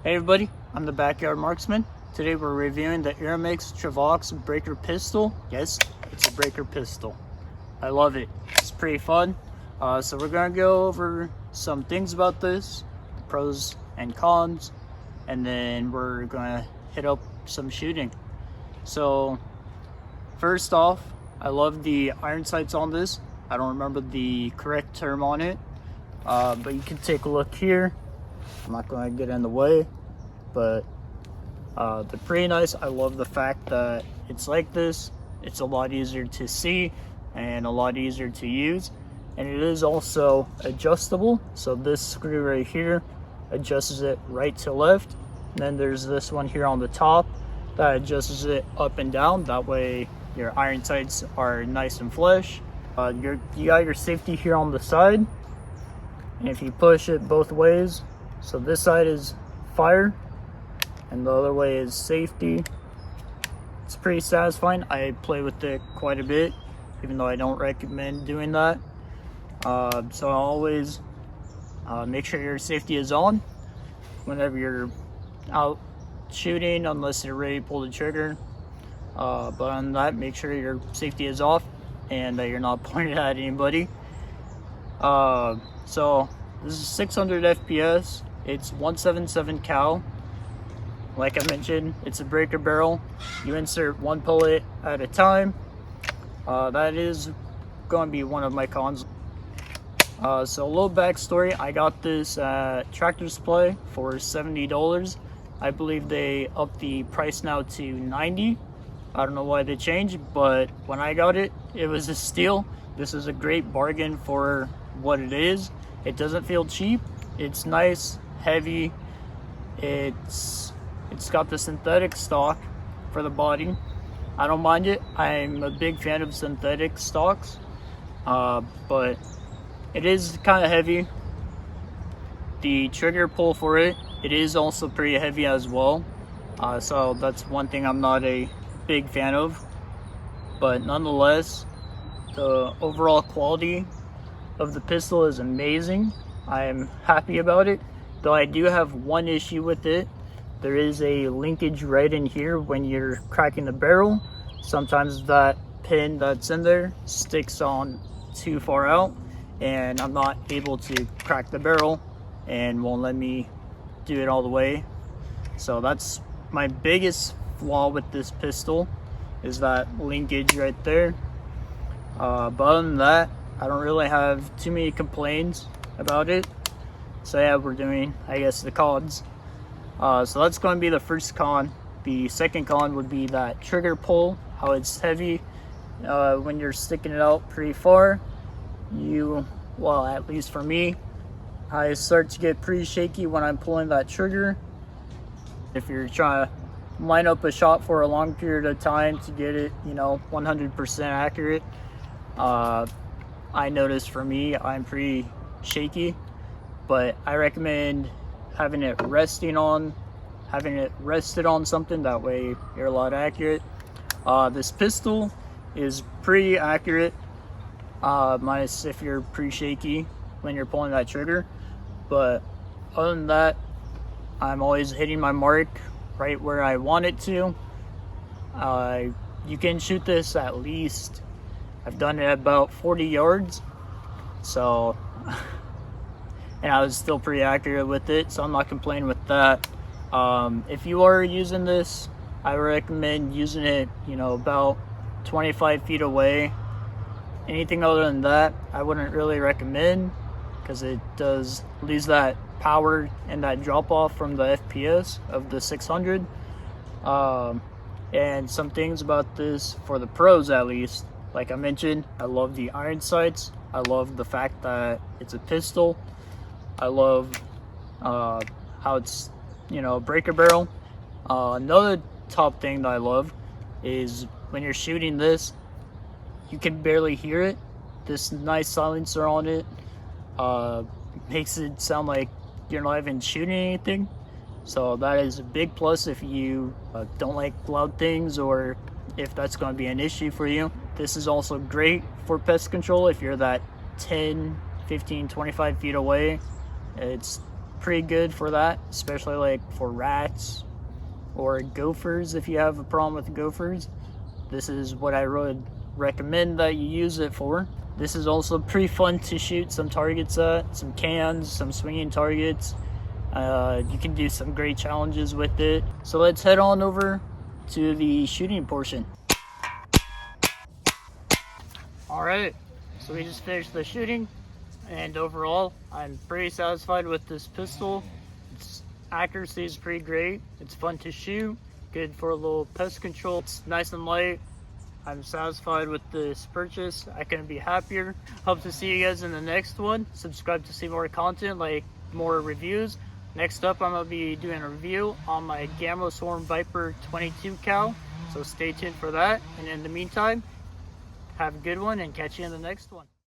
Hey everybody, I'm the Backyard Marksman. Today we're reviewing the Umarex Trevox breaker pistol. Yes, it's a breaker pistol. I love it. It's pretty fun. So we're gonna go over some things about this, the pros and cons, and then we're gonna hit up some shooting. So first off, I love the iron sights on this. I don't remember the correct term on it, but you can take a look here. I'm not going to get in the way, but they're pretty nice. I love the fact that it's like this. It's a lot easier to see and a lot easier to use, and it is also adjustable. So this screw right here adjusts it right to left, and then there's this one here on the top that adjusts it up and down. That way your iron sights are nice and flush. You got your safety here on the side, and if you push it both ways, so this side is fire and the other way is safety, it's pretty satisfying. I play with it quite a bit, even though I don't recommend doing that. So I always make sure your safety is on whenever you're out shooting, unless you're ready to pull the trigger. But on that, make sure your safety is off and that you're not pointing at anybody. So this is 600 FPS. It's 177 cal. Like I mentioned, it's a breaker barrel. You insert one bullet at a time. That is going to be one of my cons. So a little backstory, I got this at Tractor Supply for $70. I believe they upped the price now to $90. I don't know why they changed, but when I got it, it was a steal. This is a great bargain for what it is. It doesn't feel cheap. It's nice, heavy. It's got the synthetic stock for the body. I don't mind it. I'm a big fan of synthetic stocks, but it is kind of heavy. The trigger pull for it is also pretty heavy as well. So that's one thing I'm not a big fan of, but nonetheless, the overall quality of the pistol is amazing. I am happy about it, though I do have one issue with it. There is a linkage right in here when you're cracking the barrel. Sometimes that pin that's in there sticks on too far out, and I'm not able to crack the barrel and won't let me do it all the way. So that's my biggest flaw with this pistol, is that linkage right there. But other than that, I don't really have too many complaints about it. So yeah, we're doing, I guess, the cons. So that's going to be the first con. The second con would be that trigger pull, how it's heavy. When you're sticking it out pretty far, well, at least for me, I start to get pretty shaky when I'm pulling that trigger. If you're trying to line up a shot for a long period of time to get it, 100% accurate, I notice for me, I'm pretty shaky, but I recommend having it rested on something. That way you're a lot accurate. This pistol is pretty accurate, minus if you're pretty shaky when you're pulling that trigger. But other than that, I'm always hitting my mark right where I want it to. You can shoot this at least, I've done it at about 40 yards. So, and I was still pretty accurate with it, so I'm not complaining with that. If you are using this, I recommend using it, about 25 feet away. Anything other than that, I wouldn't really recommend, because it does lose that power and that drop off from the FPS of the 600. And some things about this, for the pros at least, like I mentioned, I love the iron sights. I love the fact that it's a pistol. I love how it's, a breaker barrel. Another top thing that I love is when you're shooting this, you can barely hear it. This nice silencer on it makes it sound like you're not even shooting anything. So that is a big plus if you don't like loud things, or if that's going to be an issue for you. This is also great for pest control if you're that 10, 15, 25 feet away. It's pretty good for that, especially like for rats or gophers. If you have a problem with gophers, this is what I would recommend that you use it for. This is also pretty fun to shoot some targets at, some cans, some swinging targets. You can do some great challenges with it. So let's head on over to the shooting portion. Alright, so we just finished the shooting, and overall I'm pretty satisfied with this pistol. Its accuracy is pretty great, it's fun to shoot, good for a little pest control, it's nice and light. I'm satisfied with this purchase. I couldn't be happier. Hope to see you guys in the next one. Subscribe to see more content, like more reviews. Next up, I'm going to be doing a review on my Gamma Swarm Viper 22 cal. So stay tuned for that. And in the meantime, have a good one and catch you in the next one.